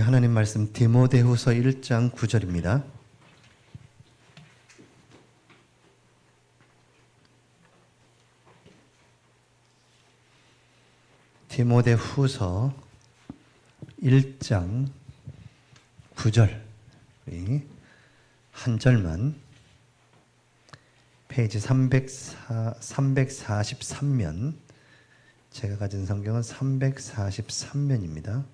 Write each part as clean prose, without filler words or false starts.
하나님 말씀 디모데후서 1장 9절입니다. 디모데후서 1장 9절 한 절만 페이지 343면 제가 가진 성경은 343면입니다.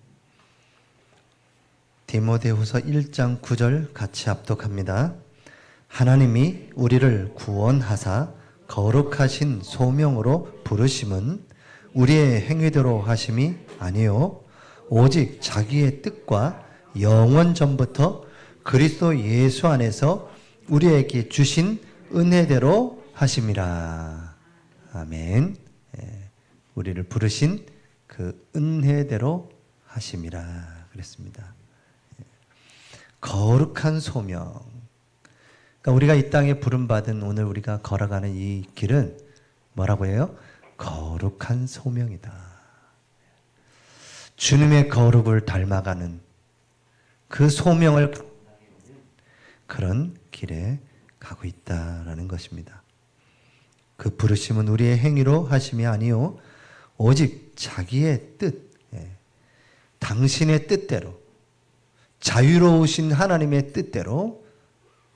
디모데후서 1장 9절 같이 합독합니다. 하나님이 우리를 구원하사 거룩하신 소명으로 부르심은 우리의 행위대로 하심이 아니요 오직 자기의 뜻과 영원 전부터 그리스도 예수 안에서 우리에게 주신 은혜대로 하심이라. 아멘. 우리를 부르신 그 은혜대로 하심이라 그랬습니다. 거룩한 소명. 그러니까 우리가 이 땅에 부름받은 오늘 우리가 걸어가는 이 길은 뭐라고 해요? 거룩한 소명이다. 주님의 거룩을 닮아가는 그 소명을 그런 길에 가고 있다라는 것입니다. 그 부르심은 우리의 행위로 하심이 아니요 오직 자기의 뜻, 당신의 뜻대로 자유로우신 하나님의 뜻대로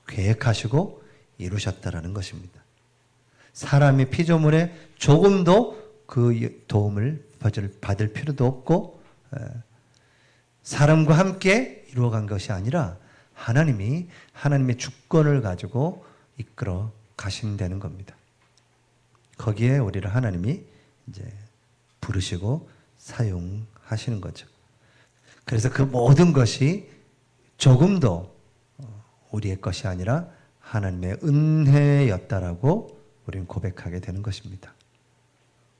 계획하시고 이루셨다라는 것입니다. 사람의 피조물에 조금도 그 도움을 받을 필요도 없고 사람과 함께 이루어간 것이 아니라 하나님이 하나님의 주권을 가지고 이끌어 가신다는 겁니다. 거기에 우리를 하나님이 이제 부르시고 사용하시는 거죠. 그래서 그 모든 것이 조금도 우리의 것이 아니라 하나님의 은혜였다라고 우리는 고백하게 되는 것입니다.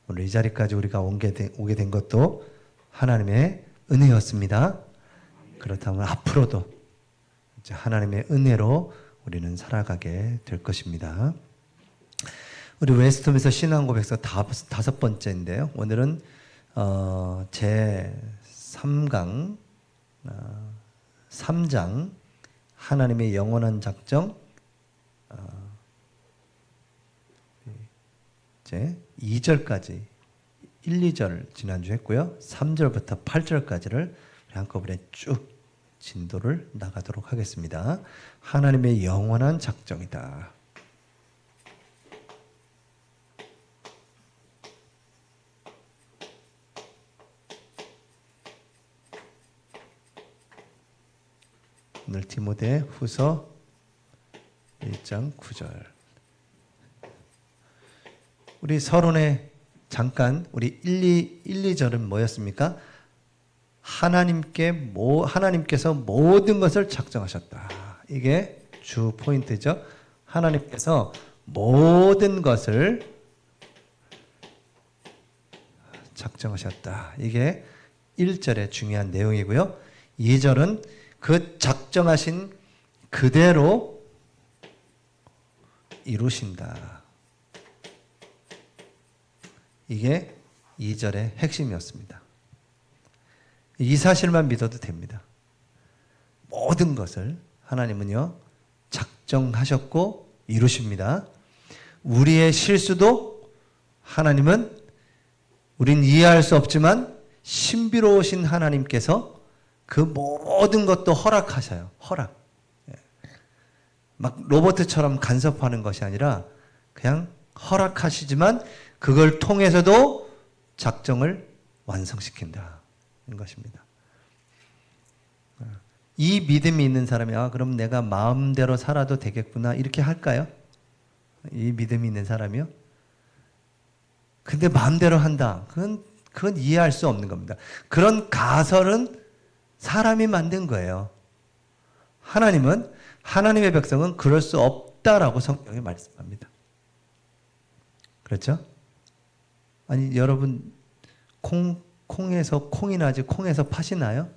오늘 이 자리까지 우리가 오게 된 것도 하나님의 은혜였습니다. 그렇다면 앞으로도 이제 하나님의 은혜로 우리는 살아가게 될 것입니다. 우리 웨스트홈에서 신앙 고백서 5번째인데요. 오늘은 제 3강 3장 하나님의 영원한 작정 이제 2절까지 1, 2절 지난주 했고요. 3절부터 8절까지를 한꺼번에 쭉 진도를 나가도록 하겠습니다. 하나님의 영원한 작정이다. 오늘 디모데후서 1장 9절. 우리 서론에 잠깐 우리 1, 2절은 뭐였습니까? 하나님께서 모든 것을 작정하셨다. 이게 주 포인트죠. 하나님께서 모든 것을 작정하셨다. 이게 1절의 중요한 내용이고요. 2절은 그 작정하신 그대로 이루신다. 이게 2절의 핵심이었습니다. 이 사실만 믿어도 됩니다. 모든 것을 하나님은요 작정하셨고 이루십니다. 우리의 실수도 하나님은 우린 이해할 수 없지만 신비로우신 하나님께서 그 모든 것도 허락하셔요. 허락. 막 로봇처럼 간섭하는 것이 아니라 그냥 허락하시지만 그걸 통해서도 작정을 완성시킨다. 는 것입니다. 이 믿음이 있는 사람이 그럼 내가 마음대로 살아도 되겠구나 이렇게 할까요? 이 믿음이 있는 사람이요? 근데 마음대로 한다. 그건 이해할 수 없는 겁니다. 그런 가설은 사람이 만든 거예요. 하나님은 하나님의 백성은 그럴 수 없다라고 성경에 말씀합니다. 그렇죠? 아니 여러분 콩에서 콩이 나지 콩에서 팥이 나요?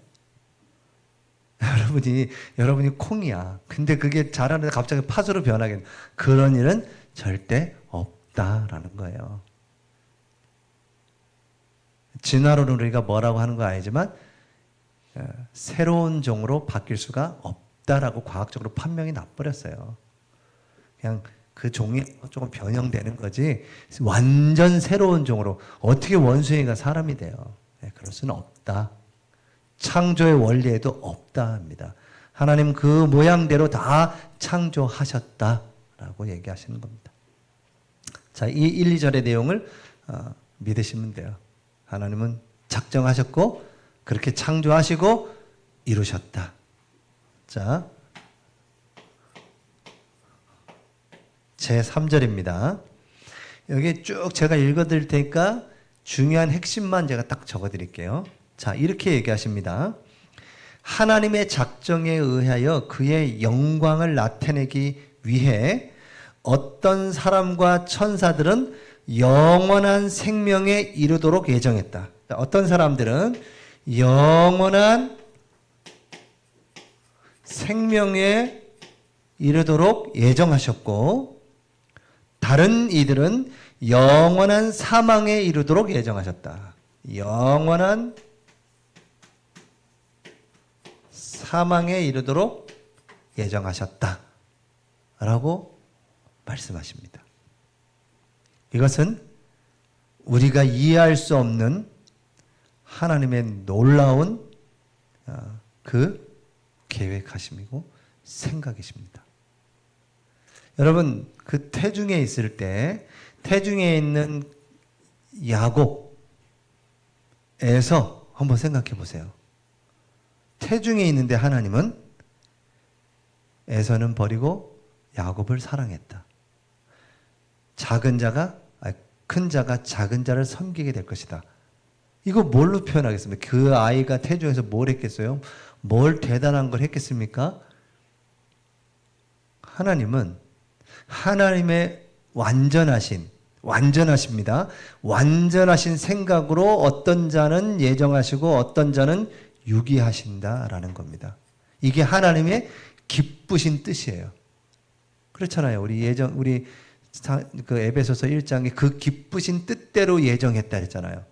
여러분이 콩이야. 근데 그게 자라는데 갑자기 팥으로 변하겠네. 그런 일은 절대 없다라는 거예요. 진화론은 우리가 뭐라고 하는 거 아니지만 새로운 종으로 바뀔 수가 없다라고 과학적으로 판명이 나버렸어요. 그냥 그 종이 조금 변형되는 거지 완전 새로운 종으로 어떻게 원숭이가 사람이 돼요? 그럴 수는 없다. 창조의 원리에도 없다 합니다. 하나님 그 모양대로 다 창조하셨다라고 얘기하시는 겁니다. 자, 이 1, 2절의 내용을 믿으시면 돼요. 하나님은 작정하셨고 그렇게 창조하시고 이루셨다. 자, 제 3절입니다. 여기 쭉 제가 읽어드릴 테니까 중요한 핵심만 제가 딱 적어드릴게요. 자, 이렇게 얘기하십니다. 하나님의 작정에 의하여 그의 영광을 나타내기 위해 어떤 사람과 천사들은 영원한 생명에 이르도록 예정했다. 어떤 사람들은 영원한 생명에 이르도록 예정하셨고 다른 이들은 영원한 사망에 이르도록 예정하셨다. 영원한 사망에 이르도록 예정하셨다. 라고 말씀하십니다. 이것은 우리가 이해할 수 없는 하나님의 놀라운 그 계획하심이고 생각이십니다. 여러분, 그 태중에 있을 때 태중에 있는 야곱에서 한번 생각해 보세요. 태중에 있는데 하나님은 에서는 버리고 야곱을 사랑했다. 큰 자가 작은 자를 섬기게 될 것이다. 이거 뭘로 표현하겠습니까? 그 아이가 태중에서 뭘 했겠어요? 뭘 대단한 걸 했겠습니까? 하나님은 하나님의 완전하십니다. 완전하신 생각으로 어떤 자는 예정하시고 어떤 자는 유기하신다라는 겁니다. 이게 하나님의 기쁘신 뜻이에요. 그렇잖아요. 우리 그 에베소서 1장에 그 기쁘신 뜻대로 예정했다 했잖아요.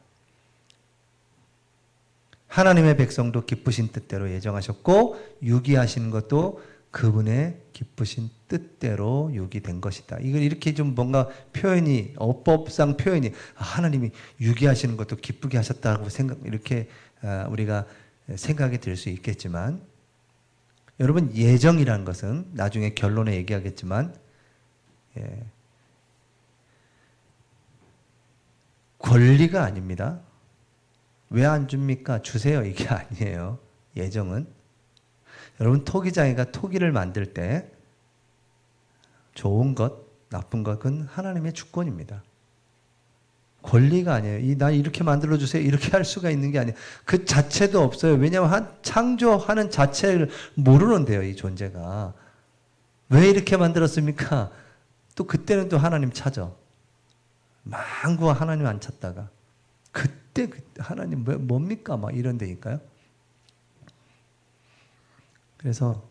하나님의 백성도 기쁘신 뜻대로 예정하셨고 유기하신 것도 그분의 기쁘신 뜻대로 유기된 것이다. 이걸 이렇게 좀 뭔가 표현이 어법상 표현이 하나님이 유기하시는 것도 기쁘게 하셨다고 이렇게 우리가 생각이 들 수 있겠지만 여러분 예정이라는 것은 나중에 결론에 얘기하겠지만 권리가 아닙니다. 왜 안 줍니까? 주세요. 이게 아니에요. 예정은. 여러분 토기장이가 토기를 만들 때 좋은 것, 나쁜 것은 하나님의 주권입니다. 권리가 아니에요. 나 이렇게 만들어 주세요. 이렇게 할 수가 있는 게 아니에요. 그 자체도 없어요. 왜냐하면 창조하는 자체를 모르는데요. 이 존재가. 왜 이렇게 만들었습니까? 또 그때는 또 하나님 찾아. 망구와 하나님 안 찾다가 그때 하나님 뭡니까? 막 이런 데니까요. 그래서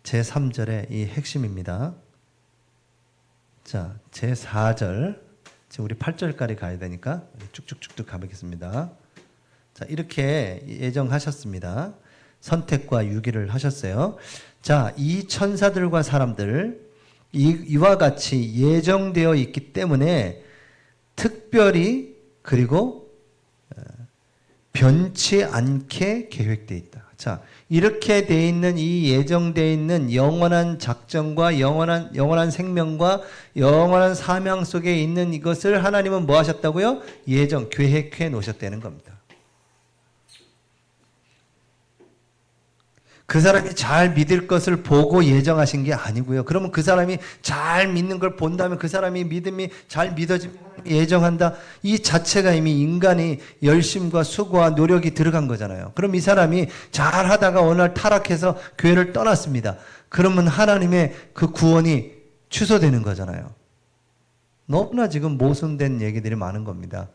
제3절의 이 핵심입니다. 자, 제4절. 지금 우리 8절까지 가야 되니까 쭉쭉쭉쭉 가보겠습니다. 자, 이렇게 예정하셨습니다. 선택과 유기를 하셨어요. 자, 이 천사들과 사람들 이와 같이 예정되어 있기 때문에 특별히 그리고 변치 않게 계획되어 있다. 자, 이렇게 돼 있는 이 예정되어 있는 영원한 작정과 영원한 생명과 영원한 사명 속에 있는 이것을 하나님은 뭐 하셨다고요? 계획해 놓으셨다는 겁니다. 그 사람이 잘 믿을 것을 보고 예정하신 게 아니고요. 그러면 그 사람이 잘 믿는 걸 본다면 그 사람이 믿음이 잘 믿어지면 예정한다. 이 자체가 이미 인간의 열심과 수고와 노력이 들어간 거잖아요. 그럼 이 사람이 잘 하다가 어느 날 타락해서 교회를 떠났습니다. 그러면 하나님의 그 구원이 취소되는 거잖아요. 너무나 지금 모순된 얘기들이 많은 겁니다.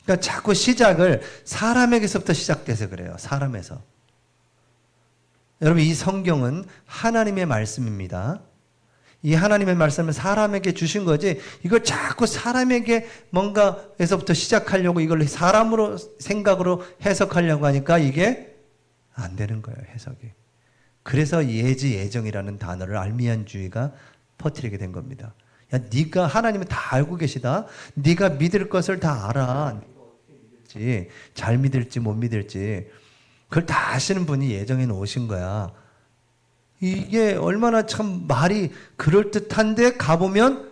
그러니까 자꾸 시작을 사람에게서부터 시작돼서 그래요. 사람에서. 여러분 이 성경은 하나님의 말씀입니다. 이 하나님의 말씀을 사람에게 주신 거지 이걸 자꾸 사람에게 뭔가에서부터 시작하려고 이걸 사람으로 생각으로 해석하려고 하니까 이게 안 되는 거예요, 해석이. 그래서 예지 예정이라는 단어를 알미안주의가 퍼뜨리게 된 겁니다. 야, 네가 하나님은 다 알고 계시다. 네가 믿을 것을 다 알아. 잘 믿을지 못 믿을지 그걸 다 아시는 분이 예정해 놓으신 거야. 이게 얼마나 참 말이 그럴듯한데 가보면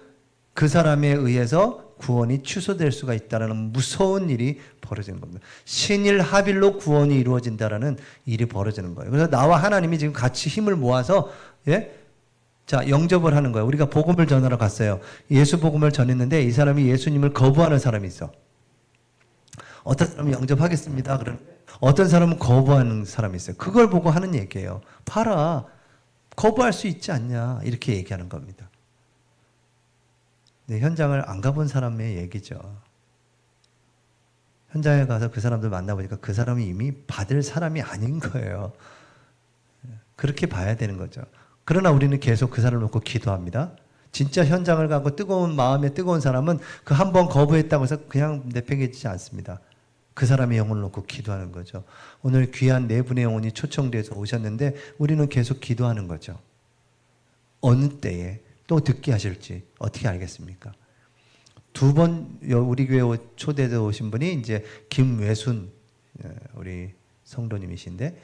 그 사람에 의해서 구원이 취소될 수가 있다는 무서운 일이 벌어지는 겁니다. 신일 합일로 구원이 이루어진다라는 일이 벌어지는 거예요. 그래서 나와 하나님이 지금 같이 힘을 모아서 자, 영접을 하는 거예요. 우리가 복음을 전하러 갔어요. 예수 복음을 전했는데 이 사람이 예수님을 거부하는 사람이 있어. 어떤 사람은 영접하겠습니다. 그러는데 어떤 사람은 거부하는 사람이 있어요. 그걸 보고 하는 얘기예요. 봐라. 거부할 수 있지 않냐. 이렇게 얘기하는 겁니다. 네, 현장을 안 가본 사람의 얘기죠. 현장에 가서 그 사람들 만나보니까 그 사람이 이미 받을 사람이 아닌 거예요. 그렇게 봐야 되는 거죠. 그러나 우리는 계속 그 사람을 놓고 기도합니다. 진짜 현장을 가고 뜨거운 마음에 뜨거운 사람은 그 한 번 거부했다고 해서 그냥 내팽개치지 않습니다. 그 사람의 영혼을 놓고 기도하는 거죠. 오늘 귀한 네 분의 영혼이 초청돼서 오셨는데 우리는 계속 기도하는 거죠. 어느 때에 또 듣게 하실지 어떻게 알겠습니까? 두 번 우리 교회 초대돼 오신 분이 이제 김외순 우리 성도님이신데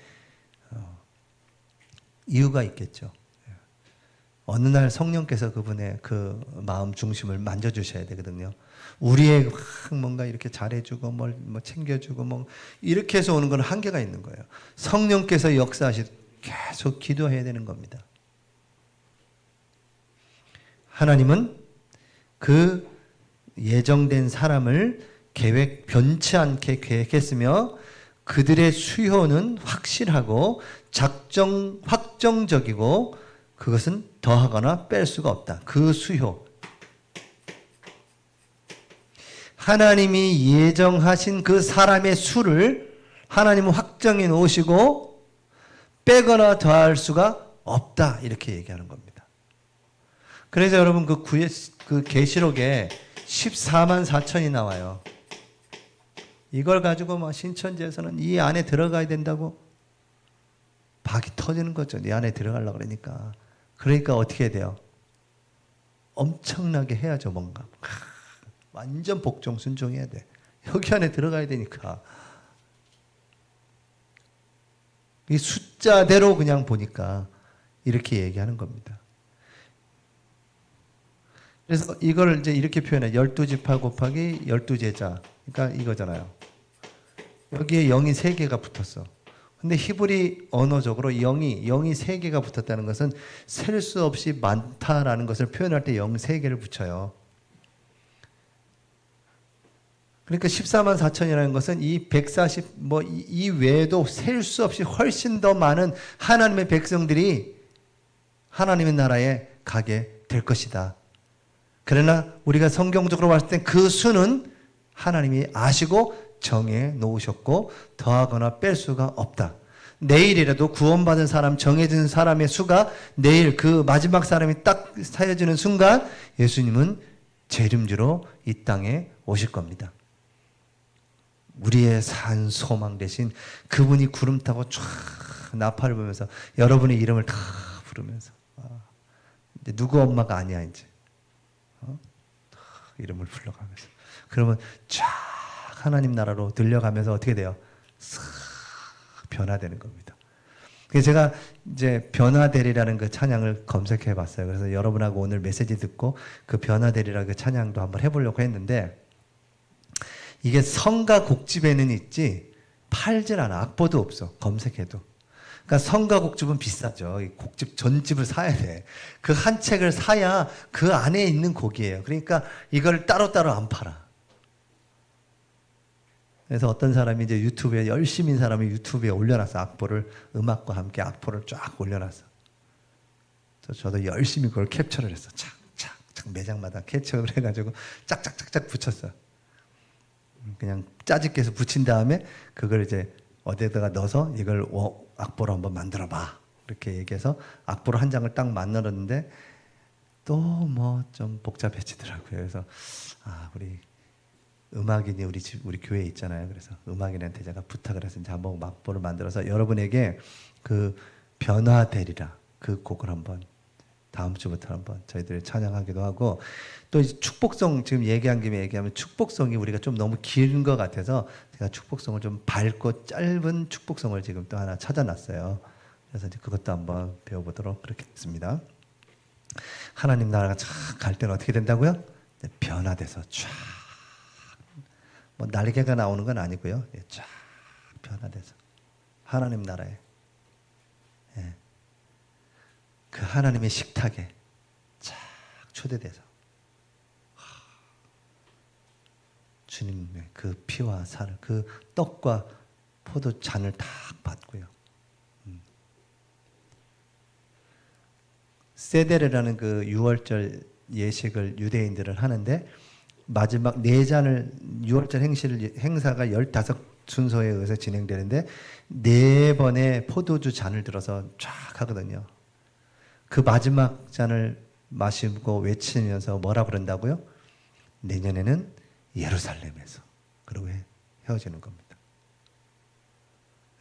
이유가 있겠죠. 어느 날 성령께서 그분의 그 마음 중심을 만져주셔야 되거든요. 우리의 뭔가 이렇게 잘해주고 뭐 챙겨주고 뭐 이렇게 해서 오는 건 한계가 있는 거예요. 성령께서 역사하시도록 계속 기도해야 되는 겁니다. 하나님은 그 예정된 사람을 변치 않게 계획했으며 그들의 수요는 확실하고 확정적이고 그것은 더하거나 뺄 수가 없다. 그 수요. 하나님이 예정하신 그 사람의 수를 하나님은 확정해 놓으시고 빼거나 더할 수가 없다. 이렇게 얘기하는 겁니다. 그래서 여러분 그 계시록에 14만 4천이 나와요. 이걸 가지고 막 신천지에서는 이 안에 들어가야 된다고 박이 터지는 거죠. 네 안에 들어가려고 그러니까. 그러니까 어떻게 해야 돼요? 엄청나게 해야죠, 뭔가. 완전 복종, 순종해야 돼. 여기 안에 들어가야 되니까. 이 숫자대로 그냥 보니까 이렇게 얘기하는 겁니다. 그래서 이걸 이제 이렇게 표현해. 12지파 곱하기 12제자. 그러니까 이거잖아요. 여기에 0이 3개가 붙었어. 근데 히브리 언어적으로 0이 3개가 붙었다는 것은 셀 수 없이 많다라는 것을 표현할 때 0 3개를 붙여요. 그러니까 14만 4천이라는 것은 이 140, 이 외에도 셀 수 없이 훨씬 더 많은 하나님의 백성들이 하나님의 나라에 가게 될 것이다. 그러나 우리가 성경적으로 봤을 때 그 수는 하나님이 아시고 정해 놓으셨고 더하거나 뺄 수가 없다. 내일이라도 구원받은 사람, 정해진 사람의 수가 내일 그 마지막 사람이 딱 사여지는 순간 예수님은 재림주로 이 땅에 오실 겁니다. 우리의 산 소망 대신 그분이 구름 타고 쫙 나팔을 불면서 여러분의 이름을 다 부르면서 이제 누구 엄마가 아니야 이제 이름을 불러가면서 그러면 쫙 하나님 나라로 들려가면서 어떻게 돼요? 싹 변화되는 겁니다. 그래서 제가 이제 변화되리라는 그 찬양을 검색해 봤어요. 그래서 여러분하고 오늘 메시지 듣고 그 변화되리라는 그 찬양도 한번 해보려고 했는데 이게 성가 곡집에는 있지 팔질 않아. 악보도 없어. 검색해도. 그러니까 성가 곡집은 비싸죠. 이 곡집 전집을 사야 돼. 그 한 책을 사야 그 안에 있는 곡이에요. 그러니까 이걸 따로따로 안 팔아. 그래서 어떤 사람이 이제 유튜브에 열심인 사람이 유튜브에 올려놨어. 악보를 음악과 함께 악보를 쫙 올려놨어. 저도 열심히 그걸 캡처를 했어. 착착착 매장마다 캡처를 해가지고 짝짝짝짝 붙였어. 그냥 짜집게서 붙인 다음에 그걸 이제 어디에다가 넣어서 이걸 악보로 한번 만들어봐. 이렇게 얘기해서 악보로 한 장을 딱 만들었는데 또 뭐 좀 복잡해지더라고요. 그래서 우리 음악인이 우리 교회에 있잖아요. 그래서 음악인한테 제가 부탁을 해서 이제 한번 막보를 만들어서 여러분에게 그 변화되리라 그 곡을 한번 다음 주부터 한번 저희들이 찬양하기도 하고, 또 축복성 지금 얘기한 김에 얘기하면 축복성이 우리가 좀 너무 긴 것 같아서 제가 축복성을 좀 밝고 짧은 축복성을 지금 또 하나 찾아놨어요. 그래서 이제 그것도 한번 배워보도록 그렇게 했습니다. 하나님 나라가 쫙 갈 때는 어떻게 된다고요? 변화돼서 쫙, 뭐 날개가 나오는 건 아니고요. 쫙 변화돼서 하나님 나라에, 그 하나님의 식탁에 쫙 초대돼서 주님의 그 피와 살, 그 떡과 포도 잔을 딱 받고요. 세데르라는 그 유월절 예식을 유대인들은 하는데, 마지막 네 잔을 유월절 행사가 15순서에 의해서 진행되는데 네 번의 포도주 잔을 들어서 쫙 하거든요. 그 마지막 잔을 마시고 외치면서 뭐라 그런다고요? 내년에는 예루살렘에서. 그러고 헤어지는 겁니다.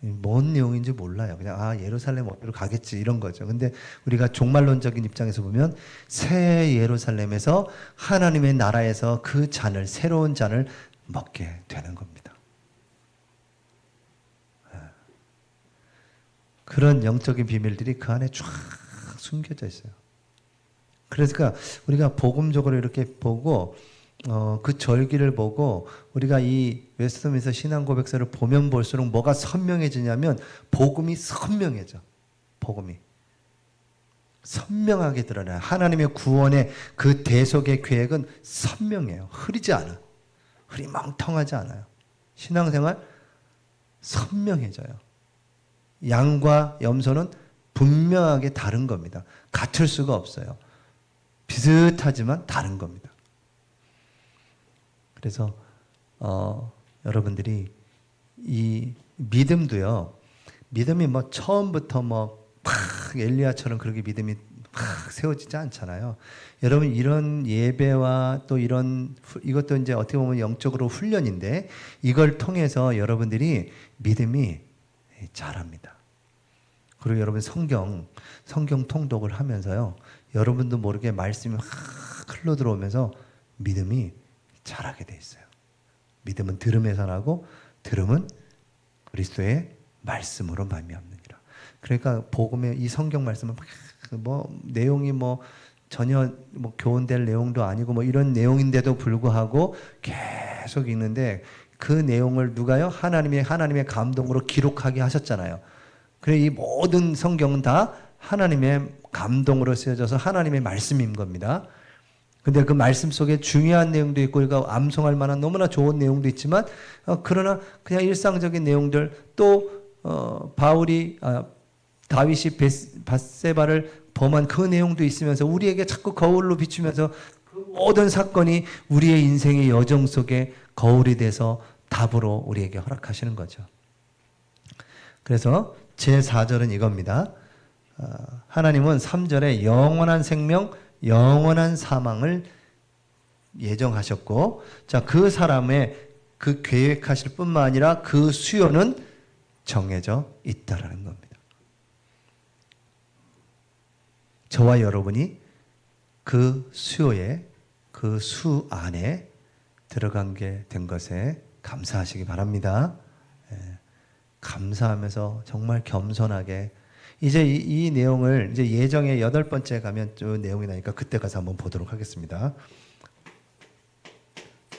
뭔 내용인지 몰라요. 그냥 예루살렘 어디로 가겠지 이런 거죠. 근데 우리가 종말론적인 입장에서 보면 새 예루살렘에서 하나님의 나라에서 그 잔을, 새로운 잔을 먹게 되는 겁니다. 그런 영적인 비밀들이 그 안에 쫙 숨겨져 있어요. 그래서 우리가 복음적으로 이렇게 보고 그 절기를 보고 우리가 이 웨스트민스터 신앙고백서를 보면 볼수록 뭐가 선명해지냐면 복음이 선명해져. 복음이 선명하게 드러나요. 하나님의 구원의 그 대속의 계획은 선명해요. 흐리지 않아. 흐리멍텅하지 않아요. 신앙생활 선명해져요. 양과 염소는 분명하게 다른 겁니다. 같을 수가 없어요. 비슷하지만 다른 겁니다. 그래서 여러분들이 이 믿음도요, 믿음이 뭐 처음부터 뭐 팍 엘리야처럼 그렇게 믿음이 팍 세워지지 않잖아요. 여러분 이런 예배와 또 이것도 이제 어떻게 보면 영적으로 훈련인데, 이걸 통해서 여러분들이 믿음이 자랍니다. 그리고 여러분 성경 통독을 하면서요, 여러분도 모르게 말씀이 확 흘러 들어오면서 믿음이 자라게 돼 있어요. 믿음은 들음에서 나고 들음은 그리스도의 말씀으로 말미암느니라. 그러니까 복음의 이 성경 말씀은 뭐 내용이 뭐 전혀 뭐 교훈될 내용도 아니고 뭐 이런 내용인데도 불구하고 계속 읽는데, 그 내용을 누가요? 하나님의 감동으로 기록하게 하셨잖아요. 그래 이 모든 성경은 다 하나님의 감동으로 쓰여져서 하나님의 말씀인 겁니다. 근데 그 말씀 속에 중요한 내용도 있고 우리가 암송할 만한 너무나 좋은 내용도 있지만, 그러나 그냥 일상적인 내용들, 또 다윗이 밧세바를 범한 그 내용도 있으면서 우리에게 자꾸 거울로 비추면서 그 모든 사건이 우리의 인생의 여정 속에 거울이 돼서 답으로 우리에게 허락하시는 거죠. 그래서 제4절은 이겁니다. 하나님은 3절에 영원한 생명, 영원한 사망을 예정하셨고, 자, 그 사람의 그 계획하실 뿐만 아니라 그 수요는 정해져 있다라는 겁니다. 저와 여러분이 그 수요에, 그 수 안에 들어간 게 된 것에 감사하시기 바랍니다. 감사하면서 정말 겸손하게, 이제 이 내용을 이제 예정의 8번째 가면 좀 내용이 나니까 그때 가서 한번 보도록 하겠습니다.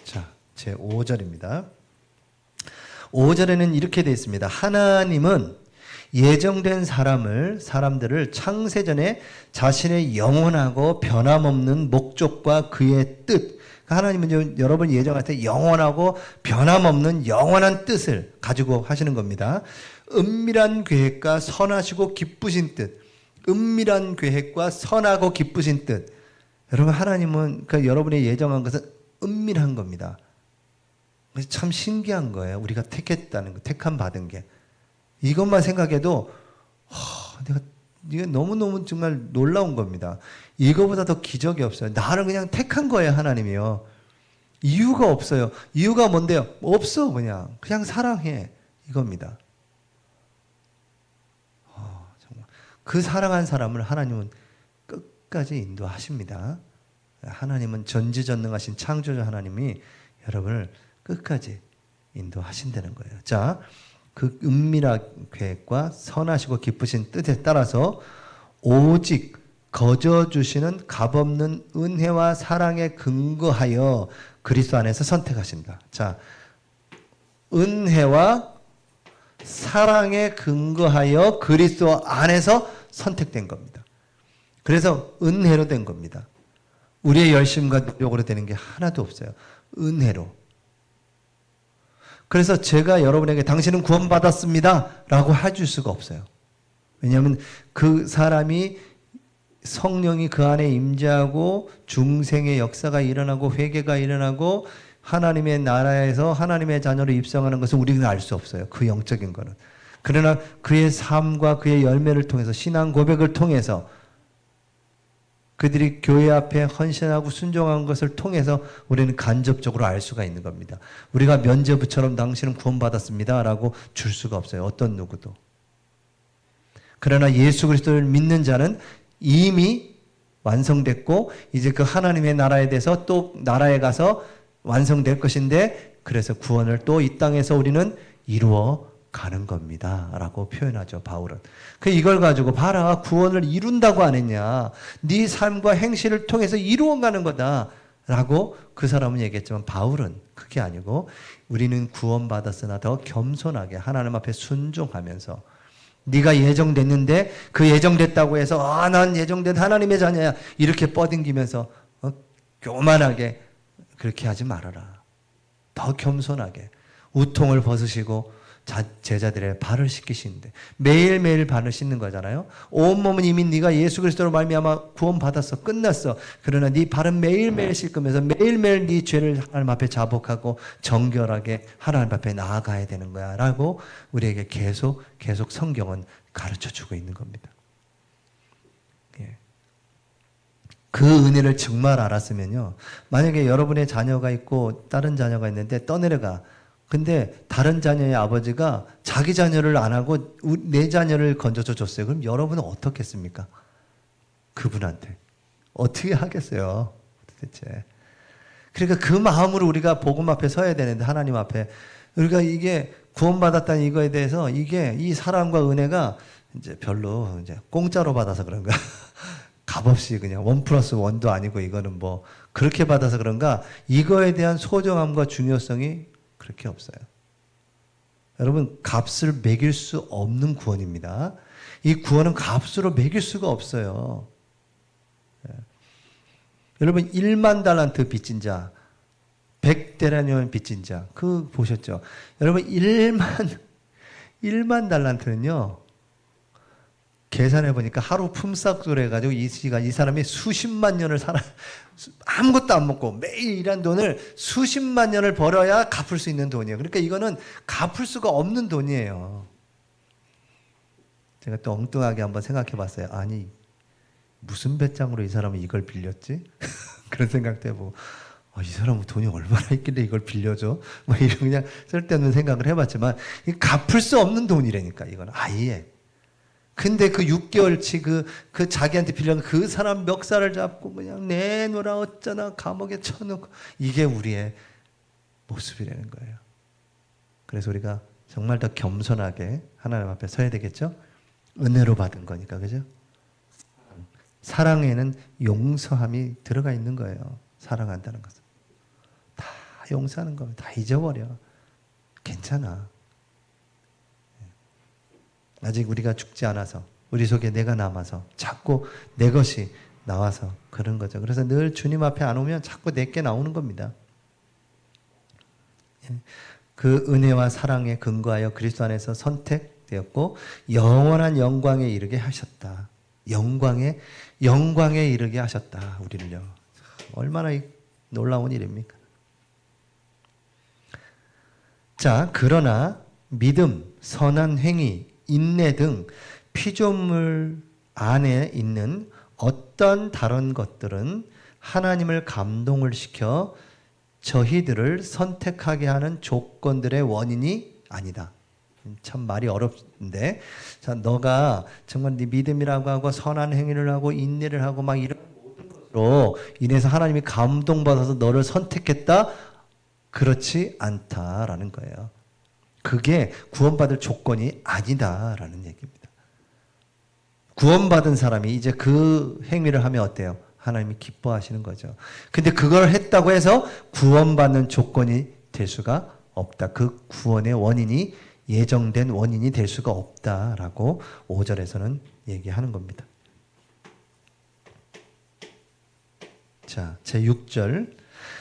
자, 제 5절입니다. 5절에는 이렇게 되어 있습니다. 하나님은 예정된 사람들을 창세전에 자신의 영원하고 변함없는 목적과 그의 뜻, 하나님은 여러분 예정할 때 영원하고 변함없는 영원한 뜻을 가지고 하시는 겁니다. 은밀한 계획과 선하시고 기쁘신 뜻, 은밀한 계획과 선하고 기쁘신 뜻. 여러분 하나님은 여러분이 예정한 것은 은밀한 겁니다. 참 신기한 거예요. 우리가 택했다는 거, 택함 받은 게. 이것만 생각해도 내가 이게 너무너무 정말 놀라운 겁니다. 이거보다 더 기적이 없어요. 나를 그냥 택한 거예요, 하나님이요. 이유가 없어요. 이유가 뭔데요? 없어, 그냥 사랑해. 이겁니다. 정말. 그 사랑한 사람을 하나님은 끝까지 인도하십니다. 하나님은 전지전능하신 창조자 하나님이 여러분을 끝까지 인도하신다는 거예요. 자, 그 은밀한 계획과 선하시고 기쁘신 뜻에 따라서 오직 거저 주시는 값없는 은혜와 사랑에 근거하여 그리스도 안에서 선택하신다. 자, 은혜와 사랑에 근거하여 그리스도 안에서 선택된 겁니다. 그래서 은혜로 된 겁니다. 우리의 열심과 노력으로 되는 게 하나도 없어요. 은혜로. 그래서 제가 여러분에게 당신은 구원받았습니다 라고 해줄 수가 없어요. 왜냐하면 그 사람이 성령이 그 안에 임재하고 중생의 역사가 일어나고 회개가 일어나고 하나님의 나라에서 하나님의 자녀로 입성하는 것을 우리는 알 수 없어요. 그 영적인 거는. 그러나 그의 삶과 그의 열매를 통해서 신앙 고백을 통해서 그들이 교회 앞에 헌신하고 순종한 것을 통해서 우리는 간접적으로 알 수가 있는 겁니다. 우리가 면죄부처럼 당신은 구원받았습니다 라고 줄 수가 없어요. 어떤 누구도. 그러나 예수 그리스도를 믿는 자는 이미 완성됐고 이제 그 하나님의 나라에 대해서 또 나라에 가서 완성될 것인데 그래서 구원을 또 이 땅에서 우리는 이루어 가는 겁니다 라고 표현하죠. 바울은. 이걸 가지고 봐라 구원을 이룬다고 안 했냐. 네 삶과 행실을 통해서 이루어가는 거다 라고 그 사람은 얘기했지만 바울은 그게 아니고 우리는 구원받았으나 더 겸손하게 하나님 앞에 순종하면서 네가 예정됐는데 그 예정됐다고 해서 난 예정된 하나님의 자녀야 이렇게 뻗ing기면서 교만하게 그렇게 하지 말아라. 더 겸손하게 우통을 벗으시고 제자들의 발을 씻기시는데 매일매일 발을 씻는 거잖아요. 온몸은 이미 네가 예수 그리스도로 말미암아 구원받았어. 끝났어. 그러나 네 발은 매일매일 씻으면서 매일매일 네 죄를 하나님 앞에 자복하고 정결하게 하나님 앞에 나아가야 되는 거야 라고 우리에게 계속 성경은 가르쳐주고 있는 겁니다. 그 은혜를 정말 알았으면요. 만약에 여러분의 자녀가 있고 다른 자녀가 있는데 떠내려가. 근데 다른 자녀의 아버지가 자기 자녀를 안 하고 내 자녀를 건져서 줬어요. 그럼 여러분은 어떻게 했습니까? 그분한테. 어떻게 하겠어요? 도대체. 그러니까 그 마음으로 우리가 복음 앞에 서야 되는데 하나님 앞에. 우리가 이게 구원받았다는 이거에 대해서 이게 이 사랑과 은혜가 이제 별로 이제 공짜로 받아서 그런가. 값없이 그냥 1+1도 아니고 이거는 뭐 그렇게 받아서 그런가. 이거에 대한 소중함과 중요성이 그렇게 없어요. 여러분 값을 매길 수 없는 구원입니다. 이 구원은 값으로 매길 수가 없어요. 여러분 1만 달란트 빚진 자 100데나리온 빚진 자 그 보셨죠? 여러분 1만 달란트는요. 계산해 보니까 하루 품삯으로 해가지고 이 사람이 수십만 년을 아무것도 안 먹고 매일 일한 돈을 수십만 년을 벌어야 갚을 수 있는 돈이에요. 그러니까 이거는 갚을 수가 없는 돈이에요. 제가 또 엉뚱하게 한번 생각해 봤어요. 아니 무슨 배짱으로 이 사람은 이걸 빌렸지? 그런 생각도 해보고 이 사람은 돈이 얼마나 있길래 이걸 빌려줘? 이런 그냥 쓸데없는 생각을 해봤지만 갚을 수 없는 돈이라니까 이건 아예. 근데 그 6개월치 그 자기한테 빌려는 그 사람 멱살을 잡고 그냥 내놓으라 어쩌나 감옥에 쳐놓고 이게 우리의 모습이라는 거예요. 그래서 우리가 정말 더 겸손하게 하나님 앞에 서야 되겠죠? 은혜로 받은 거니까, 그죠? 사랑에는 용서함이 들어가 있는 거예요. 사랑한다는 것은. 다 용서하는 거면 다 잊어버려. 괜찮아. 아직 우리가 죽지 않아서 우리 속에 내가 남아서 자꾸 내 것이 나와서 그런 거죠. 그래서 늘 주님 앞에 안 오면 자꾸 내게 나오는 겁니다. 그 은혜와 사랑에 근거하여 그리스도 안에서 선택되었고 영원한 영광에 이르게 하셨다. 영광에 이르게 하셨다. 우리를요. 얼마나 놀라운 일입니까? 자, 그러나 믿음, 선한 행위, 인내 등 피조물 안에 있는 어떤 다른 것들은 하나님을 감동을 시켜 저희들을 선택하게 하는 조건들의 원인이 아니다. 참 말이 어렵는데, 자, 너가 정말 네 믿음이라고 하고 선한 행위를 하고 인내를 하고 막 이런 모든 것으로 인해서 하나님이 감동받아서 너를 선택했다? 그렇지 않다라는 거예요. 그게 구원받을 조건이 아니다라는 얘기입니다. 구원받은 사람이 이제 그 행위를 하면 어때요? 하나님이 기뻐하시는 거죠. 근데 그걸 했다고 해서 구원받는 조건이 될 수가 없다. 그 구원의 원인이 예정된 원인이 될 수가 없다라고 5절에서는 얘기하는 겁니다. 자, 제 6절.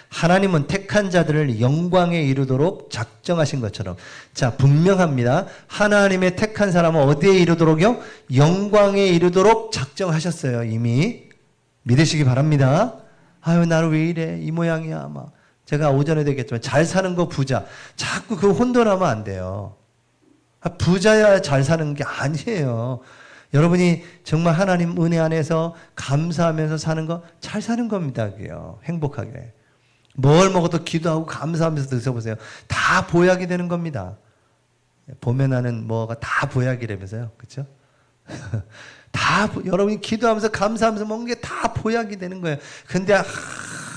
하나님은 택한 자들을 영광에 이르도록 작정하신 것처럼. 자, 분명합니다. 하나님의 택한 사람은 어디에 이르도록요? 영광에 이르도록 작정하셨어요. 이미. 믿으시기 바랍니다. 아유, 나를 왜 이래? 이 모양이야. 막. 제가 오전에도 얘기했지만 잘 사는 거 부자. 자꾸 그 혼돈하면 안 돼요. 부자야 잘 사는 게 아니에요. 여러분이 정말 하나님 은혜 안에서 감사하면서 사는 거 잘 사는 겁니다. 그게요. 행복하게. 뭘 먹어도 기도하고 감사하면서 드셔보세요. 다 보약이 되는 겁니다. 보면 하는 뭐가 다 보약이라면서요. 그렇죠? 다 여러분이 기도하면서 감사하면서 먹는 게 다 보약이 되는 거예요. 근데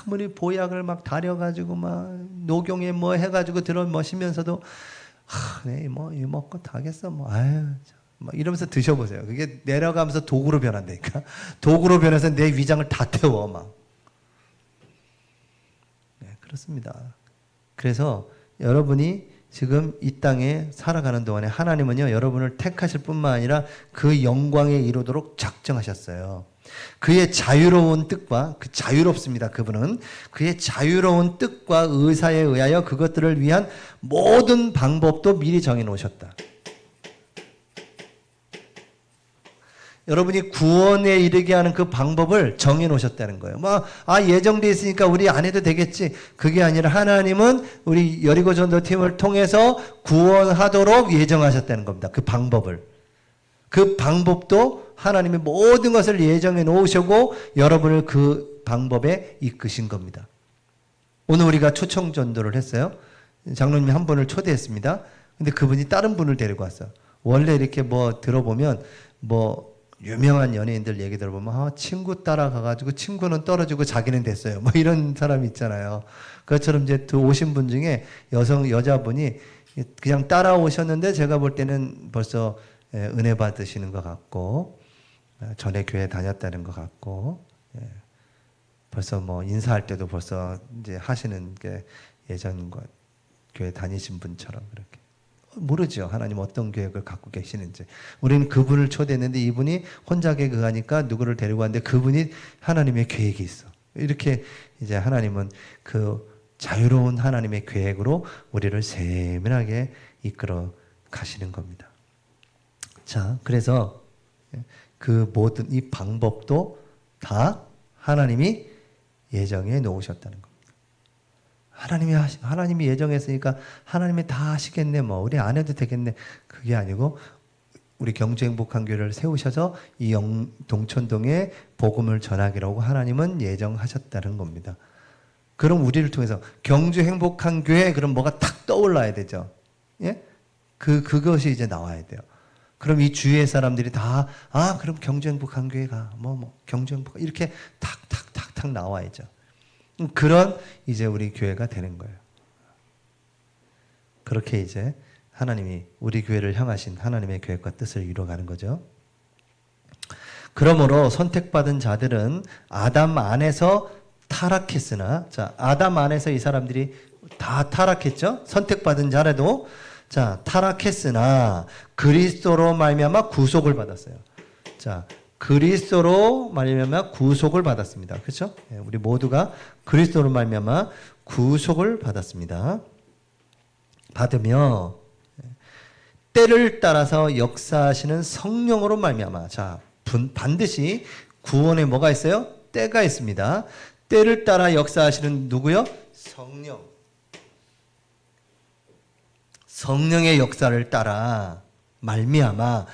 아무리 보약을 막 다려가지고 막 녹용에 뭐 해가지고 들어 마시면서도 네, 뭐 이거 먹고 다겠어. 뭐 아유, 뭐 이러면서 드셔보세요. 그게 내려가면서 독으로 변한다니까. 독으로 변해서 내 위장을 다 태워 막. 네, 그렇습니다. 그래서 여러분이 지금 이 땅에 살아가는 동안에 하나님은요, 여러분을 택하실 뿐만 아니라 그 영광에 이르도록 작정하셨어요. 그의 자유로운 뜻과, 그 자유롭습니다. 그분은 그의 자유로운 뜻과 의사에 의하여 그것들을 위한 모든 방법도 미리 정해 놓으셨다. 여러분이 구원에 이르게 하는 그 방법을 정해 놓으셨다는 거예요. 예정돼 있으니까 우리 안 해도 되겠지. 그게 아니라 하나님은 우리 여리고 전도팀을 통해서 구원하도록 예정하셨다는 겁니다. 그 방법을. 그 방법도 하나님이 모든 것을 예정해 놓으시고 여러분을 그 방법에 이끄신 겁니다. 오늘 우리가 초청 전도를 했어요. 장로님이 한 분을 초대했습니다. 근데 그분이 다른 분을 데리고 왔어요. 원래 이렇게 뭐 들어보면 뭐 유명한 연예인들 얘기 들어보면 친구 따라가가지고 친구는 떨어지고 자기는 됐어요. 뭐 이런 사람이 있잖아요. 그것처럼 이제 오신 분 중에 여자분이 그냥 따라오셨는데 제가 볼 때는 벌써 은혜 받으시는 것 같고 전에 교회 다녔다는 것 같고 벌써 뭐 인사할 때도 벌써 이제 하시는 게 예전 교회 다니신 분처럼 그렇게. 모르죠. 하나님 어떤 계획을 갖고 계시는지. 우리는 그분을 초대했는데 이분이 혼자 계획하니까 누구를 데리고 왔는데 그분이 하나님의 계획이 있어. 이렇게 이제 하나님은 그 자유로운 하나님의 계획으로 우리를 세밀하게 이끌어 가시는 겁니다. 자, 그래서 그 모든 이 방법도 다 하나님이 예정해 놓으셨다는 겁니다. 하나님이 예정했으니까 하나님이 다 하시겠네. 뭐 우리 안 해도 되겠네. 그게 아니고 우리 경주행복한교회를 세우셔서 이 동천동에 복음을 전하기라고 하나님은 예정하셨다는 겁니다. 그럼 우리를 통해서 경주행복한교회 그럼 뭐가 탁 떠올라야 되죠. 예? 그것이 이제 나와야 돼요. 그럼 이 주위의 사람들이 다 그럼 경주행복한교회가 경주행복 이렇게 탁탁탁탁 나와야죠. 그런 이제 우리 교회가 되는 거예요. 그렇게 이제 하나님이 우리 교회를 향하신 하나님의 계획과 뜻을 이루어가는 거죠. 그러므로 선택받은 자들은 아담 안에서 타락했으나, 자, 아담 안에서 이 사람들이 다 타락했죠. 선택받은 자라도 자, 타락했으나 그리스도로 말미암아 구속을 받았어요. 자, 그리스도로 말미암아 구속을 받았습니다. 그렇죠? 우리 모두가 그리스도로 말미암아 구속을 받았습니다. 받으며 때를 따라서 역사하시는 성령으로 말미암아. 자, 반드시 구원에 뭐가 있어요? 때가 있습니다. 때를 따라 역사하시는 누구요? 성령. 성령의 역사를 따라 말미암아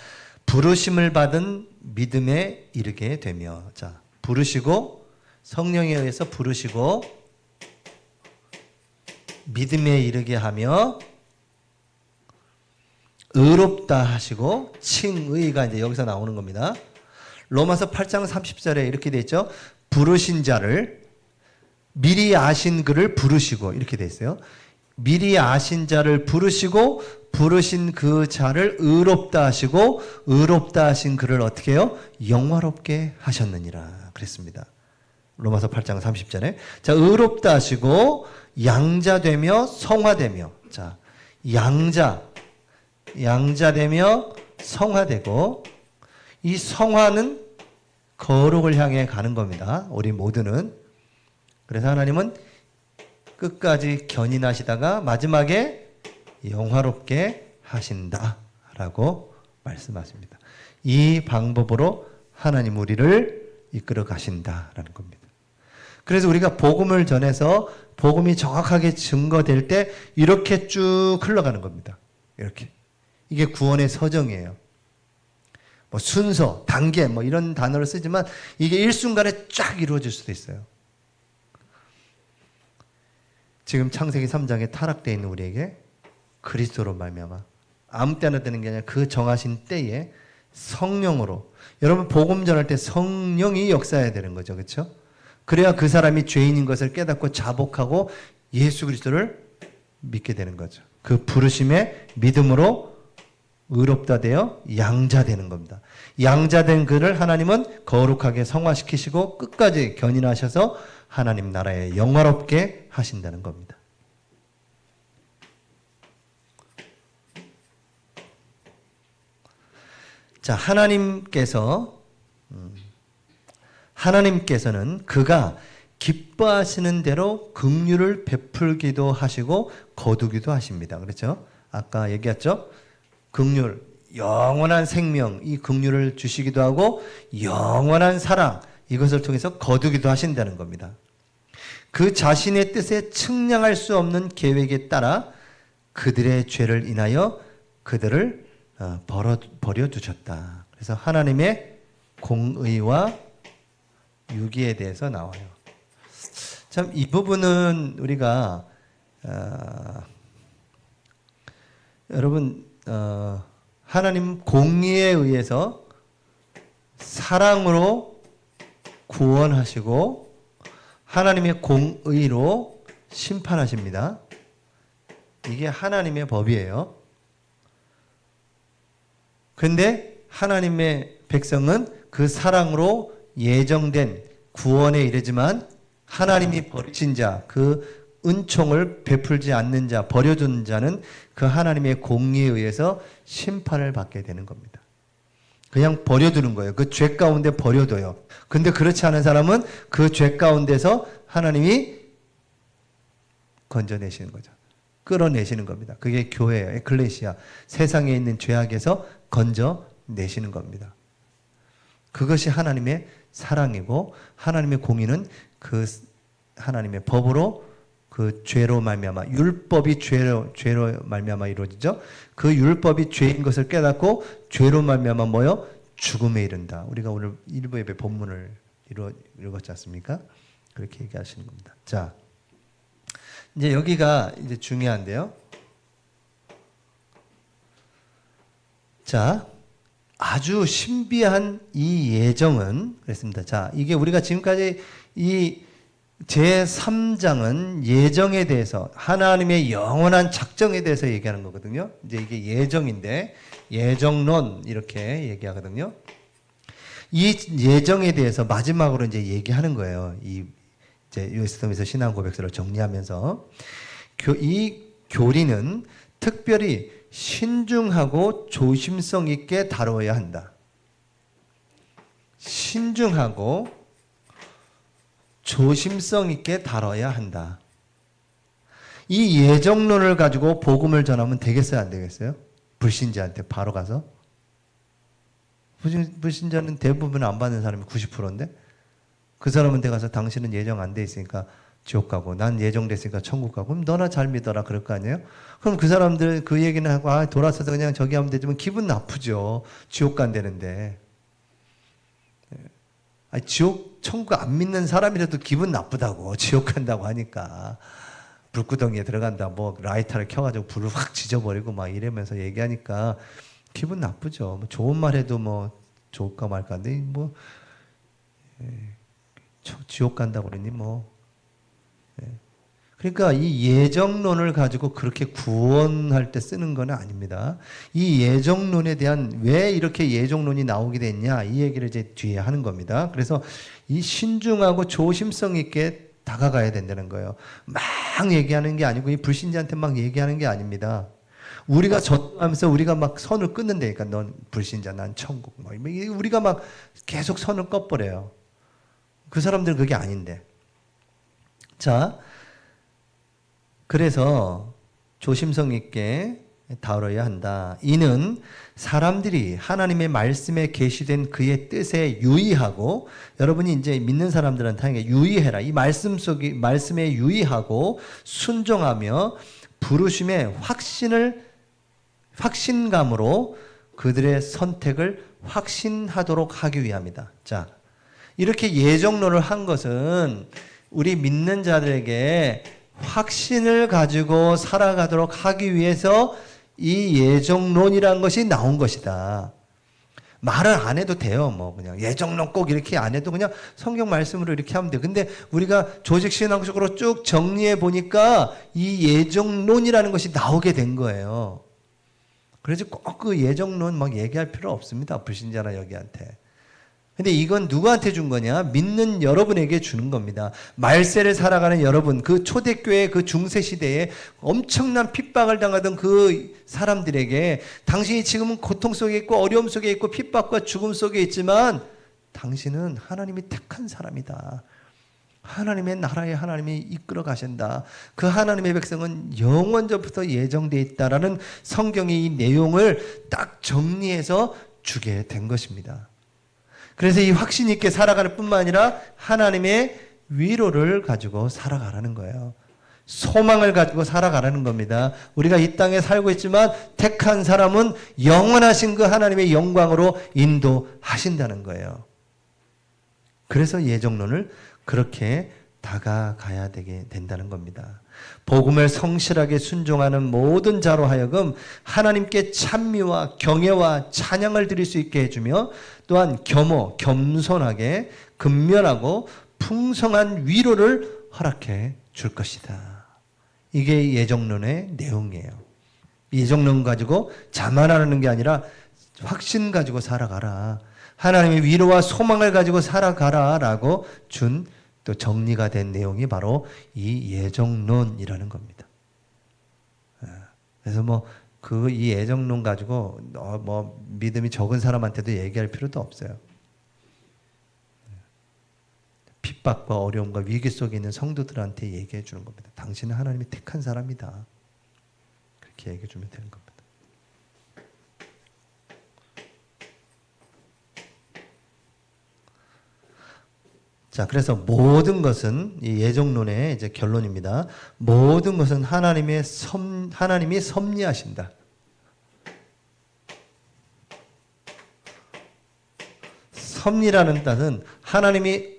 부르심을 받은 믿음에 이르게 되며. 자, 부르시고, 성령에 의해서 부르시고 믿음에 이르게 하며 의롭다 하시고, 칭의가 이제 여기서 나오는 겁니다. 로마서 8장 30절에 이렇게 돼 있죠. 부르신 자를, 미리 아신 그를 부르시고, 이렇게 돼 있어요. 미리 아신 자를 부르시고, 부르신 그 자를 의롭다 하시고, 의롭다 하신 그를 어떻게 해요? 영화롭게 하셨느니라 그랬습니다. 로마서 8장 30절에. 자, 의롭다 하시고 양자되며 성화되며. 자, 양자되며 성화되고, 이 성화는 거룩을 향해 가는 겁니다. 우리 모두는. 그래서 하나님은 끝까지 견인하시다가 마지막에 영화롭게 하신다라고 말씀하십니다. 이 방법으로 하나님 우리를 이끌어 가신다라는 겁니다. 그래서 우리가 복음을 전해서 복음이 정확하게 증거될 때 이렇게 쭉 흘러가는 겁니다. 이렇게. 이게 구원의 서정이에요. 뭐 순서, 단계 뭐 이런 단어를 쓰지만 이게 일순간에 쫙 이루어질 수도 있어요. 지금 창세기 3장에 타락되어 있는 우리에게 그리스도로 말미암아, 아무 때나 되는 게 아니라 그 정하신 때에 성령으로, 여러분 복음 전할 때 성령이 역사해야 되는 거죠. 그렇죠? 그래야 그 사람이 죄인인 것을 깨닫고 자복하고 예수 그리스도를 믿게 되는 거죠. 그 부르심의 믿음으로 의롭다 되어 양자되는 겁니다. 양자된 그를 하나님은 거룩하게 성화시키시고 끝까지 견인하셔서 하나님 나라에 영화롭게 하신다는 겁니다. 자, 하나님께서는 그가 기뻐하시는 대로 긍휼을 베풀기도 하시고 거두기도 하십니다. 그렇죠? 아까 얘기했죠? 긍휼, 영원한 생명, 이 긍휼을 주시기도 하고 영원한 사랑, 이것을 통해서 거두기도 하신다는 겁니다. 그 자신의 뜻에 측량할 수 없는 계획에 따라 그들의 죄를 인하여 그들을 버려두셨다. 그래서 하나님의 공의와 유기에 대해서 나와요. 참 이 부분은 우리가 여러분 하나님 공의에 의해서 사랑으로 구원하시고 하나님의 공의로 심판하십니다. 이게 하나님의 법이에요. 그런데 하나님의 백성은 그 사랑으로 예정된 구원에 이르지만 하나님이 버리신 자, 그 은총을 베풀지 않는 자, 버려둔 자는 그 하나님의 공의에 의해서 심판을 받게 되는 겁니다. 그냥 버려두는 거예요. 그 죄 가운데 버려둬요. 근데 그렇지 않은 사람은 그 죄 가운데서 하나님이 건져내시는 거죠. 끌어내시는 겁니다. 그게 교회예요. 에클레시아. 세상에 있는 죄악에서 건져내시는 겁니다. 그것이 하나님의 사랑이고 하나님의 공의는 그 하나님의 법으로 그 죄로 말미암아, 율법이 죄로 말미암아 이루어지죠. 그 율법이 죄인 것을 깨닫고 죄로 말미암아 뭐요? 죽음에 이른다. 우리가 오늘 일부 예배 본문을 읽었지 않습니까? 그렇게 얘기하시는 겁니다. 자, 이제 여기가 이제 중요한데요. 자, 아주 신비한 이 예정은 그랬습니다. 자, 이게 우리가 지금까지 이 제3장은 예정에 대해서, 하나님의 영원한 작정에 대해서 얘기하는 거거든요. 이제 이게 예정인데, 예정론, 이렇게 얘기하거든요. 이 예정에 대해서 마지막으로 이제 얘기하는 거예요. 이제 유에스톰에서 신앙 고백서를 정리하면서. 이 교리는 특별히 신중하고 조심성 있게 다루어야 한다. 신중하고 조심성 있게 다뤄야 한다. 이 예정론을 가지고 복음을 전하면 되겠어요, 안 되겠어요? 불신자한테 바로 가서. 불신자는 대부분 안 받는 사람이 90%인데 그 사람한테 가서 당신은 예정 안 돼 있으니까 지옥 가고 난 예정됐으니까 천국 가고 그럼 너나 잘 믿어라 그럴 거 아니에요? 그럼 그 사람들 그 얘기는 하고 돌아서서 그냥 저기 하면 되지만 기분 나쁘죠. 지옥 간다는데. 지옥 천국 안 믿는 사람이라도 기분 나쁘다고 지옥 간다고 하니까 불구덩이에 들어간다 뭐 라이터를 켜가지고 불을 확 지져버리고 막 이러면서 얘기하니까 기분 나쁘죠. 뭐 좋은 말 해도 뭐 좋을까 말까 한데 뭐 지옥 간다고 그러니 뭐 그러니까 이 예정론을 가지고 그렇게 구원할 때 쓰는 건 아닙니다. 이 예정론에 대한 왜 이렇게 예정론이 나오게 됐냐 이 얘기를 이제 뒤에 하는 겁니다. 그래서 이 신중하고 조심성 있게 다가가야 된다는 거예요. 막 얘기하는 게 아니고 이 불신자한테 막 얘기하는 게 아닙니다. 우리가 전하면서 우리가 막 선을 끊는다니까 넌 불신자 난 천국 뭐 우리가 막 계속 선을 꺼버려요. 그 사람들은 그게 아닌데. 자. 그래서 조심성 있게 다뤄야 한다. 이는 사람들이 하나님의 말씀에 계시된 그의 뜻에 유의하고 여러분이 이제 믿는 사람들한테 유의해라. 이 말씀에 유의하고 순종하며 부르심의 확신감으로 그들의 선택을 확신하도록 하기 위함이다. 자, 이렇게 예정론을 한 것은 우리 믿는 자들에게 확신을 가지고 살아가도록 하기 위해서 이 예정론이라는 것이 나온 것이다. 말을 안 해도 돼요. 뭐 그냥 예정론 꼭 이렇게 안 해도 그냥 성경 말씀으로 이렇게 하면 돼요. 근데 우리가 조직신앙적으로 쭉 정리해 보니까 이 예정론이라는 것이 나오게 된 거예요. 그래서 꼭 그 예정론 막 얘기할 필요 없습니다. 불신자나 여기한테. 근데 이건 누구한테 준 거냐? 믿는 여러분에게 주는 겁니다. 말세를 살아가는 여러분, 그 초대교회 그 중세 시대에 엄청난 핍박을 당하던 그 사람들에게 당신이 지금은 고통 속에 있고 어려움 속에 있고 핍박과 죽음 속에 있지만 당신은 하나님이 택한 사람이다. 하나님의 나라에 하나님이 이끌어 가신다. 그 하나님의 백성은 영원전부터 예정되어 있다라는 성경의 이 내용을 딱 정리해서 주게 된 것입니다. 그래서 이 확신 있게 살아가는 뿐만 아니라 하나님의 위로를 가지고 살아가라는 거예요. 소망을 가지고 살아가라는 겁니다. 우리가 이 땅에 살고 있지만 택한 사람은 영원하신 그 하나님의 영광으로 인도하신다는 거예요. 그래서 예정론을 그렇게 다가가야 되게 된다는 겁니다. 복음을 성실하게 순종하는 모든 자로 하여금 하나님께 찬미와 경외와 찬양을 드릴 수 있게 해주며 또한 겸손하게 근면하고 풍성한 위로를 허락해 줄 것이다. 이게 예정론의 내용이에요. 예정론 가지고 자만하는 게 아니라 확신 가지고 살아가라. 하나님의 위로와 소망을 가지고 살아가라 라고 준 또 정리가 된 내용이 바로 이 예정론이라는 겁니다. 그래서 이 예정론 가지고 믿음이 적은 사람한테도 얘기할 필요도 없어요. 핍박과 어려움과 위기 속에 있는 성도들한테 얘기해 주는 겁니다. 당신은 하나님이 택한 사람이다. 그렇게 얘기해 주면 되는 겁니다. 자, 그래서 모든 것은 이 예정론의 이제 결론입니다. 모든 것은 하나님이 섭리하신다. 섭리라는 뜻은 하나님이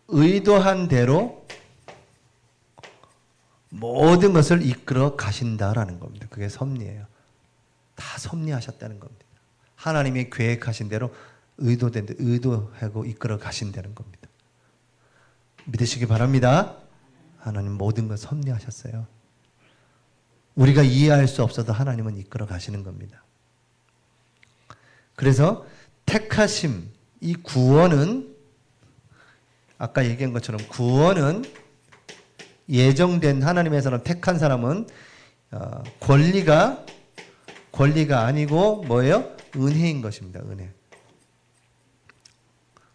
의도한 대로 모든 것을 이끌어 가신다라는 겁니다. 그게 섭리예요. 다 섭리하셨다는 겁니다. 하나님이 계획하신 대로 의도하고 이끌어 가신다는 겁니다. 믿으시기 바랍니다. 하나님 모든 걸 섭리하셨어요. 우리가 이해할 수 없어도 하나님은 이끌어 가시는 겁니다. 그래서 택하심, 이 구원은 아까 얘기한 것처럼 구원은 예정된 하나님의 사람, 택한 사람은 권리가 아니고 뭐예요? 은혜인 것입니다. 은혜.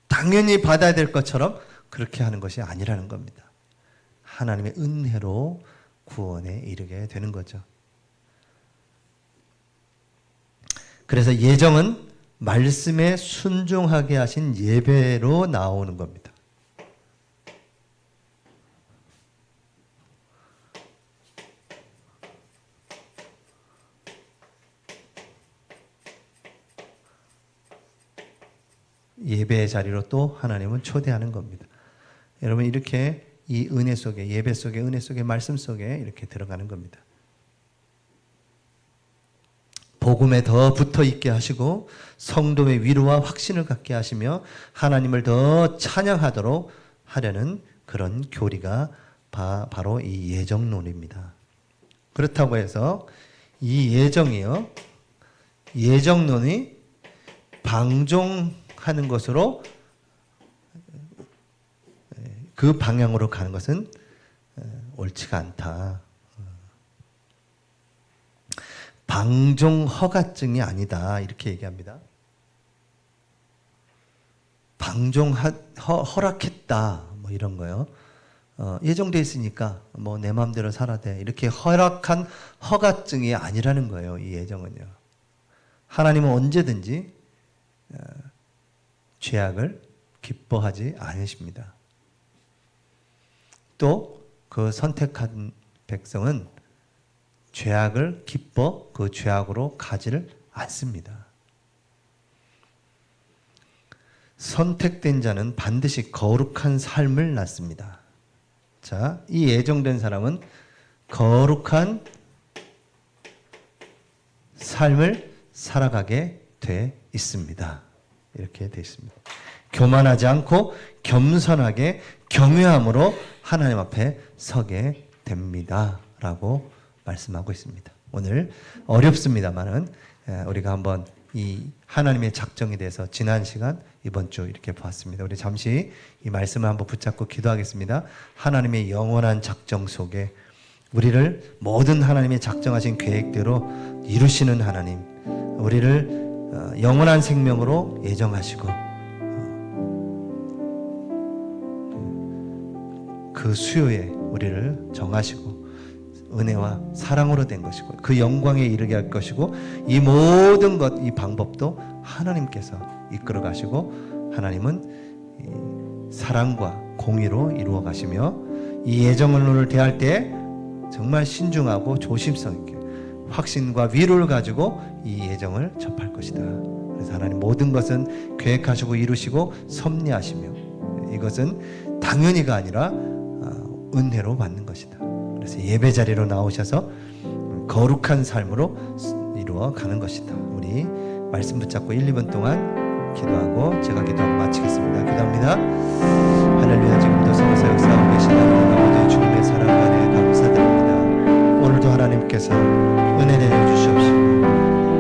당연히 받아야 될 것처럼 그렇게 하는 것이 아니라는 겁니다. 하나님의 은혜로 구원에 이르게 되는 거죠. 그래서 예정은 말씀에 순종하게 하신 예배로 나오는 겁니다. 예배의 자리로 또 하나님은 초대하는 겁니다. 여러분 이렇게 이 은혜 속에, 예배 속에, 은혜 속에, 말씀 속에 이렇게 들어가는 겁니다. 복음에 더 붙어 있게 하시고 성도의 위로와 확신을 갖게 하시며 하나님을 더 찬양하도록 하려는 그런 교리가 바로 이 예정론입니다. 그렇다고 해서 이 예정이요, 예정론이 방종하는 것으로 그 방향으로 가는 것은 옳지가 않다. 방종 허가증이 아니다. 이렇게 얘기합니다. 방종 허락했다. 뭐 이런 거요. 예정돼 있으니까 뭐 내 마음대로 살아야 돼. 이렇게 허락한 허가증이 아니라는 거예요. 이 예정은요. 하나님은 언제든지 죄악을 기뻐하지 않으십니다. 또 그 선택한 백성은 죄악을 기뻐 그 죄악으로 가지를 않습니다. 선택된 자는 반드시 거룩한 삶을 낳습니다. 자, 이 예정된 사람은 거룩한 삶을 살아가게 돼 있습니다. 이렇게 돼 있습니다. 교만하지 않고 겸손하게 경외함으로 하나님 앞에 서게 됩니다. 라고 말씀하고 있습니다. 오늘 어렵습니다만은 우리가 한번 이 하나님의 작정에 대해서 지난 시간 이번 주 이렇게 보았습니다. 우리 잠시 이 말씀을 한번 붙잡고 기도하겠습니다. 하나님의 영원한 작정 속에 우리를 모든 하나님의 작정하신 계획대로 이루시는 하나님, 우리를 영원한 생명으로 예정하시고 그 수요에 우리를 정하시고 은혜와 사랑으로 된 것이고 그 영광에 이르게 할 것이고 이 모든 것, 이 방법도 하나님께서 이끌어 가시고 하나님은 사랑과 공의로 이루어 가시며 이 예정론을 대할 때 정말 신중하고 조심성 있게 확신과 위로를 가지고 이 예정을 접할 것이다. 그래서 하나님 모든 것은 계획하시고 이루시고 섭리하시며 이것은 당연히가 아니라 은혜로 받는 것이다. 그래서 예배 자리로 나오셔서 거룩한 삶으로 이루어 가는 것이다. 우리 말씀 붙잡고 1, 2분 동안 기도하고 제가 기도하고 마치겠습니다. 기도합니다. 할렐루야. 지금도 성서 역사하고 계신 하나님 아버지의 주님의 사랑 은혜 감사드립니다. 오늘도 하나님께서 은혜 내려주시옵시고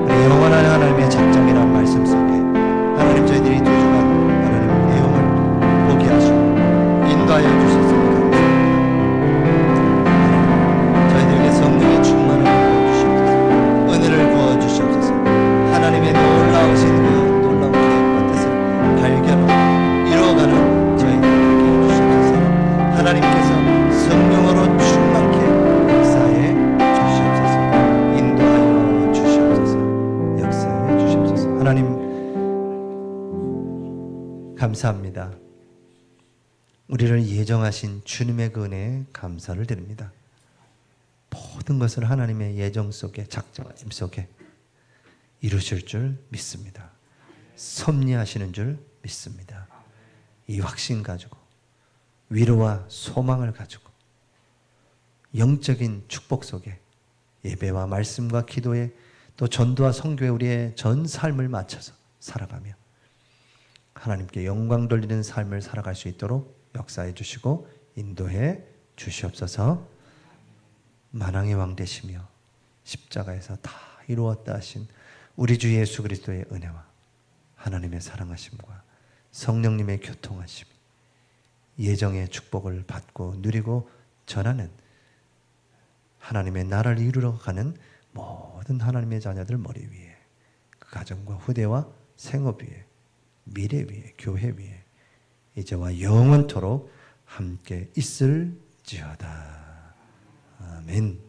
우리 영원한 하나님의 작정이라는 말씀 속에 하나님 저희들이 두 주간 하나님 내용을 보게 하시고 인도하여 주셨습니다. 성령의 충만을 부어주시옵소서. 은혜를 부어주시옵소서. 하나님의 놀라우신 그 놀라운 계획과 뜻을 발견하고 이루어가는 저희들에게 해주시옵소서. 하나님께서 성령으로 충만케 역사해 주시옵소서. 인도하여 주시옵소서. 역사해 주시옵소서. 하나님 감사합니다. 우리를 예정하신 주님의 그 은혜에 감사를 드립니다. 모든 것을 하나님의 예정 속에 작정하심 속에 이루실 줄 믿습니다. 섭리하시는 줄 믿습니다. 이 확신 가지고 위로와 소망을 가지고 영적인 축복 속에 예배와 말씀과 기도에 또 전도와 선교에 우리의 전 삶을 맞춰서 살아가며 하나님께 영광 돌리는 삶을 살아갈 수 있도록 역사해 주시고 인도해 주시옵소서. 만왕의 왕 되시며 십자가에서 다 이루었다 하신 우리 주 예수 그리스도의 은혜와 하나님의 사랑하심과 성령님의 교통하심, 예정의 축복을 받고 누리고 전하는 하나님의 나라를 이루러 가는 모든 하나님의 자녀들 머리 위에 그 가정과 후대와 생업 위에 미래 위에 교회 위에 이제와 영원토록 함께 있을지어다. 아멘.